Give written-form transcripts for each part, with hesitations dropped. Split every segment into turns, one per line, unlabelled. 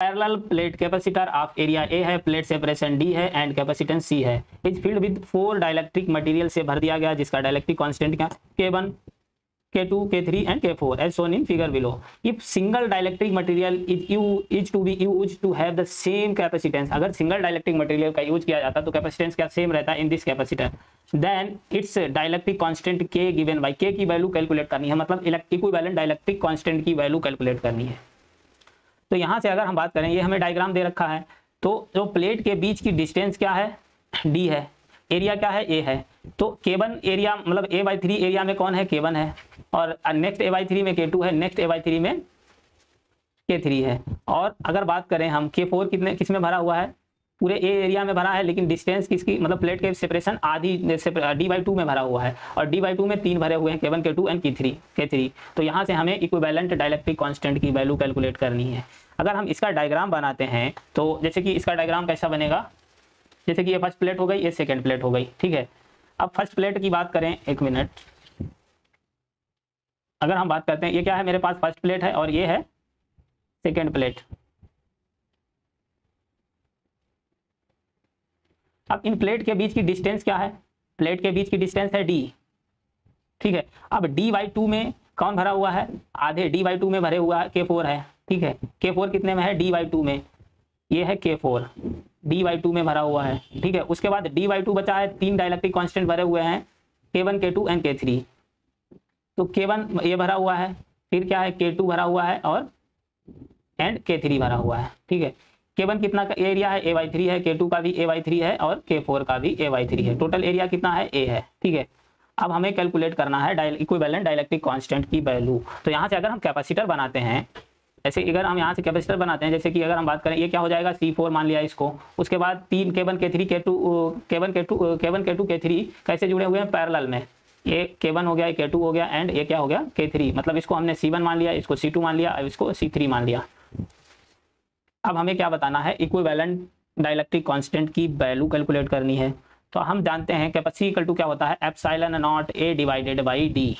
Parallel plate capacitor of area A है, plate separation D है and capacitance C है, is filled with 4 dielectric material से भर दिया गया जिसका डाइलेक्ट्रिक कांस्टेंट क्या K1 K2 K3 and K4 as shown in figure below. If single dielectric material is to be used to have the same capacitance, अगर single dielectric material का use किया जाता तो कैपेसिटेंस क्या सेम रहता है in this capacitor, then its dielectric constant K given by K की value calculate करनी है, मतलब इक्विवेलेंट डाइलेक्ट्रिक कांस्टेंट की वैल्यू कैलकुलेट करनी है। तो यहाँ से अगर हम बात करें, ये हमें डायग्राम दे रखा है, तो जो प्लेट के बीच की डिस्टेंस क्या है D है, एरिया क्या है A है, तो K1 एरिया मतलब A/3 एरिया में कौन है K1 है, और नेक्स्ट A/3 में K2 है, नेक्स्ट A/3 में K3 है। और अगर बात करें हम K4 किस में भरा हुआ है, पूरे ए एरिया में भरा है, लेकिन डिस्टेंस किसकी मतलब प्लेट के सेपरेशन आधी D/2 में भरा हुआ है, और D/2 में 3 भरे हुए हैं K1 K2 एंड K3। तो यहाँ से हमें इक्विवेलेंट डाइलेक्ट्रिक कांस्टेंट की वैल्यू कैलकुलेट करनी है। अगर हम इसका डायग्राम बनाते हैं तो जैसे कि इसका डायग्राम कैसा बनेगा, जैसे कि ये फर्स्ट प्लेट हो गई, ये सेकंड प्लेट हो गई, ठीक है। अब फर्स्ट प्लेट की बात करें, एक मिनट, अगर हम बात करते हैं, ये क्या है मेरे पास फर्स्ट प्लेट है और ये है सेकंड प्लेट। अब इन प्लेट के बीच की डिस्टेंस क्या है, प्लेट के बीच की डिस्टेंस है D, ठीक है। अब D/2 में कौन भरा हुआ है, आधे D/2 में भरे हुआ है K4 है, ठीक है। K4 कितने में है D/2 में, ये है K4 D/2 में भरा हुआ है, ठीक है। उसके बाद D/2 बचा है, 3 डाइलेक्ट्रिक कांस्टेंट भरे हुए हैं K1 K2 एंड K3। तो K1 ये भरा हुआ है, फिर क्या है K2 भरा हुआ है और एंड K3 भरा हुआ है, ठीक है। K1 कितना का एरिया है A/3 है, K2 का भी A/3 है और K4 का भी A/3 है, टोटल एरिया कितना है A है, ठीक है। अब हमें कैलकुलेट करना है इक्विवेलेंट डाइलेक्ट्रिक कांस्टेंट की वैल्यू। तो यहाँ से अगर हम कैपेसिटर बनाते हैं, ऐसे अगर हम यहाँ से कैपेसिटर बनाते हैं, जैसे कि अगर हम बात करें, ये क्या हो जाएगा C4 मान लिया इसको, उसके बाद 3 K1 K3 K2 K3 कैसे जुड़े हुए हैं पैरेलल में, ये K1 हो गया, K2 हो गया एंड ये क्या हो गया K3, मतलब इसको हमने C1 मान लिया, इसको C2 मान लिया, अब इसको C3 मान लिया। अब हमें क्या बताना है, इक्विवेलेंट डाइलेक्ट्रिक कांस्टेंट की वैल्यू कैलकुलेट करनी है। तो हम जानते हैं कैपेसिटी इक्वल टू क्या होता है ε0 A डिवाइडेड बाई D।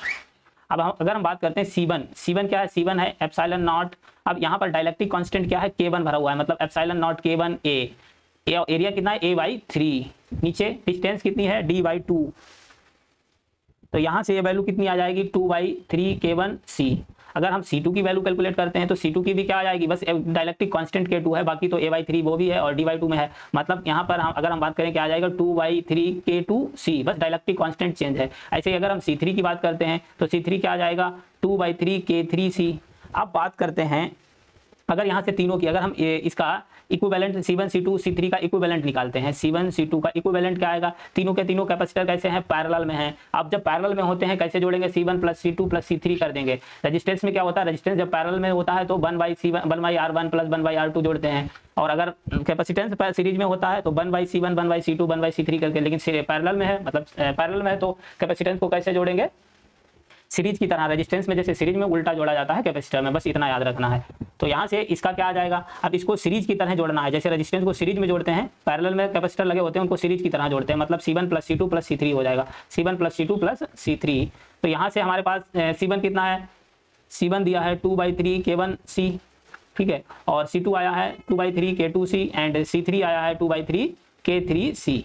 अब अगर हम बात करते हैं C1 क्या है, C1 है ε0। अब यहाँ पर डाइलेक्ट्रिक कांस्टेंट क्या है K1 भरा हुआ है, मतलब ε0 K1 A, एरिया कितना है A/3, नीचे डिस्टेंस कितनी है D/2, तो यहाँ से ये वैल्यू कितनी आ जाएगी 2/3 K1 C। अगर हम C2 की वैल्यू कैलकुलेट करते हैं तो C2 की भी क्या आ जाएगी, बस डाइलेक्ट्रिक कांस्टेंट K2 है, बाकी तो A/3 वो भी है और D/2 में है, मतलब यहाँ पर हम अगर हम बात करें क्या आ जाएगा 2/3 K2 C, बस डाइलेक्ट्रिक कांस्टेंट चेंज है। ऐसे ही अगर हम C3 की बात करते हैं तो C3 क्या आ जाएगा 2/3 K3 C। अब बात करते हैं अगर यहाँ से तीनों की, अगर हम इसका इक्विवेलेंट C1 C2 C3 का इक्विवेलेंट निकालते हैं, C1 C2 का इक्विवेलेंट क्या आएगा, तीनों के तीनों कैपेसिटर कैसे हैं पैरेलल में हैं। अब जब पैरेलल में होते हैं कैसे जोड़ेंगे, C1 + C2 + C3 कर देंगे। रेजिस्टेंस में क्या होता है, रेजिस्टेंस जब पैरेलल में होता है तो 1/C1 1/R1 + 1/R2 जोड़ते हैं, और अगर कैपेसिटेंस सीरीज में होता है तो 1/C1 1/C2 1/C3 करके, लेकिन पैरेलल में है, मतलब पैरेलल में है तो कैपेसिटेंस को कैसे जोड़ेंगे, सीरीज की तरह। रेजिस्टेंस में जैसे सीरीज में उल्टा जोड़ा जाता है कैपेसिटर में, बस इतना याद रखना है। तो यहाँ से इसका क्या आ जाएगा, अब इसको सीरीज की तरह जोड़ना है, जैसे रेजिस्टेंस को सीरीज में जोड़ते हैं, पैरेलल में कैपेसिटर लगे होते हैं उनको सीरीज की तरह जोड़ते हैं, मतलब C1 + C2 + C3 हो जाएगा, C1 + C2 + C3। तो यहाँ से हमारे पास C1 कितना है, C1 दिया है 2/3 K1 C, ठीक है, और C2 आया है 2/3 K2 C एंड C3 आया है 2/3 K3 C।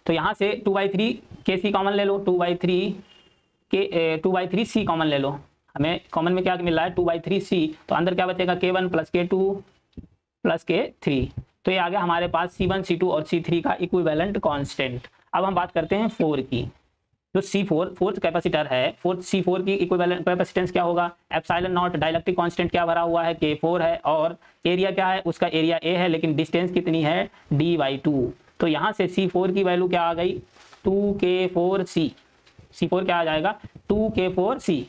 तो यहाँ से 2/3 KC कॉमन ले लो, 2/3 C कॉमन ले लो, हमें कॉमन में क्या मिल रहा है 2/3 C, तो अंदर क्या बचेगा K1 + K2 + K3। तो ये आ गया हमारे पास C1 C2 और C3 का इक्विवेलेंट कांस्टेंट। अब हम बात करते हैं 4 की, जो C4 फोर्थ कैपेसिटर है, फोर्थ C4 की इक्विवेलेंट कैपेसिटेंस क्या होगा ε0, डाइलेक्ट्रिक कांस्टेंट क्या भरा हुआ है K4 है, और एरिया क्या है, उसका एरिया A है, लेकिन डिस्टेंस कितनी है D/2। तो यहाँ से C4 की वैल्यू क्या आ गई 2K4C, C4 क्या आ जाएगा 2K4C,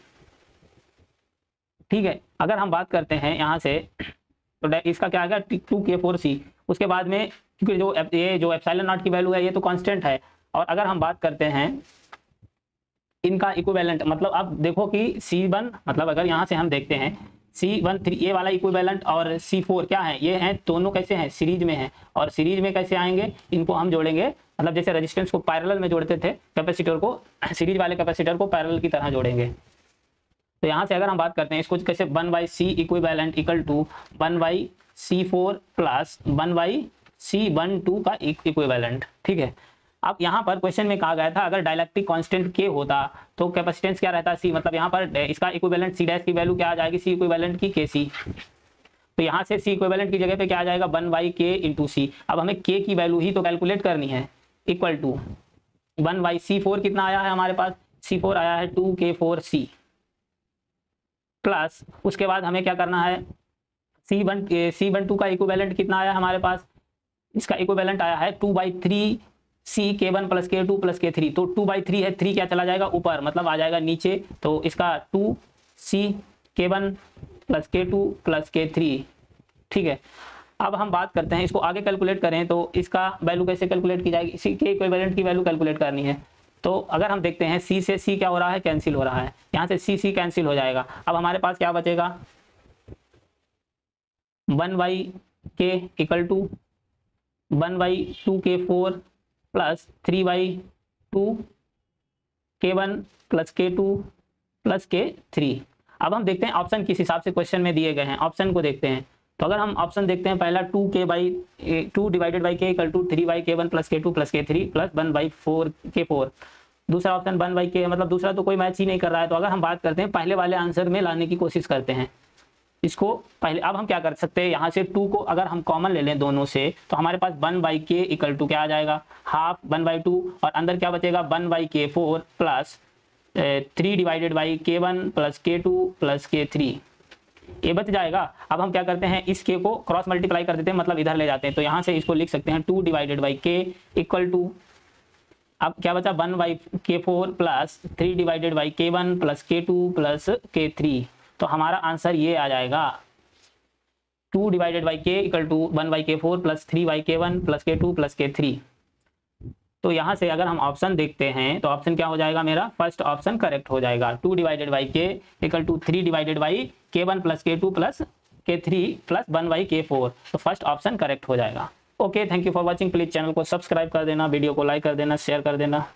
ठीक है। अगर हम बात करते हैं यहाँ से तो इसका क्या आएगा 2K4C। उसके बाद में क्योंकि ये जो ε0 की वैल्यू है ये तो कांस्टेंट है, और अगर हम बात करते हैं इनका इक्विवेलेंट, मतलब अब देखो कि C1, मतलब अगर यहाँ से हम देखते हैं C1 3 ये वाला इक्विवेलेंट और C4 क्या है, ये हैं दोनों कैसे हैं सीरीज में हैं, और सीरीज में कैसे आएंगे, इनको हम जोड़ेंगे, मतलब जैसे रेजिस्टेंस को पैरेलल में जोड़ते थे कैपेसिटर को, सीरीज वाले कैपेसिटर को पैरेलल की तरह जोड़ेंगे। तो यहाँ से अगर हम बात करते हैं इसको कैसे 1/c equivalent equal to 1/c4 plus 1/c12 का इक्विवेलेंट, ठीक है। अब यहाँ पर क्वेश्चन में कहा गया था अगर डाइलेक्ट्रिक कांस्टेंट के होता तो कैपेसिटेंस क्या रहता c, मतलब यहाँ पर इसका इक्विवेलेंट c डैश की वैल्यू क्या आ जाएगी, c इक्विवेलेंट की kc। तो यहाँ से c इक्विवेलेंट की जगह पे क्या आ जाएगा 1/k इंटू सी। अब हमें k की वैल्यू ही तो कैलकुलेट करनी है, इक्वल टू 1/c4 कितना आया है हमारे पास, c4 आया है 2k4c प्लस उसके बाद हमें क्या करना है c12 का इक्विवेलेंट कितना आया हमारे पास, इसका इक्विवेलेंट आया है 2/3c k1 plus k2 plus k3। तो 2/3 है, 3 क्या चला जाएगा ऊपर, मतलब आ जाएगा नीचे। तो इसका 2c k1 plus k2 plus k3, ठीक है। अब हम बात करते हैं इसको आगे कैलकुलेट करें तो इसका वैल्यू कैसे कैलकुलेट की जाएगी, सी के इक्विवेलेंट की वैल्यू कैलकुलेट करनी है। तो अगर हम देखते हैं सी से सी क्या हो रहा है, कैंसिल हो रहा है, यहाँ से सी सी कैंसिल हो जाएगा। अब हमारे पास क्या बचेगा 1/k equal to 1/2k4 plus 3/2k1 plus k2 plus k3। अब हम देखते हैं ऑप्शन किस हिसाब से क्वेश्चन में दिए गए हैं, ऑप्शन को देखते हैं। तो अगर हम ऑप्शन देखते हैं पहला 2 divided by k equal to 3/k1 plus k2 plus k3 plus 1/4k4। दूसरा ऑप्शन 1/k, मतलब दूसरा तो कोई मैच ही नहीं कर रहा है। तो अगर हम बात करते हैं पहले वाले आंसर में लाने की कोशिश करते हैं इसको पहले। अब हम क्या कर सकते हैं, यहाँ से 2 को अगर हम कॉमन ले लें दोनों से तो हमारे पास 1/k इक्वल टू क्या आ जाएगा, हाफ 1/2 और अंदर क्या बचेगा 1/k4 plus 3 divided by k1 plus k2 plus k3, ये बच जाएगा। अब हम क्या करते हैं इस k को क्रॉस मल्टीप्लाई कर देते हैं, मतलब इधर ले जाते हैं। तो यहाँ से इसको लिख सकते हैं 2 divided by k equal to, अब क्या बचा 1/k4 plus 3 divided by k1 plus k2 plus k3। तो हमारा आंसर ये आ जाएगा 2 divided by k equal to 1/k4 plus 3/k1 plus k2 plus k3। तो यहाँ से अगर हम ऑप्शन देखते हैं तो ऑप्शन क्या हो जाएगा मेरा, फर्स्ट ऑप्शन करेक्ट हो जाएगा। 2 divided by k equal to 3 divided by k1 plus k2 plus k3 plus 1/k4। तो फर्स्ट ऑप्शन करेक्ट हो जाएगा। Okay, thank you for watching. Please channel को सब्सक्राइब कर देना, वीडियो को लाइक कर देना, शेयर कर देना।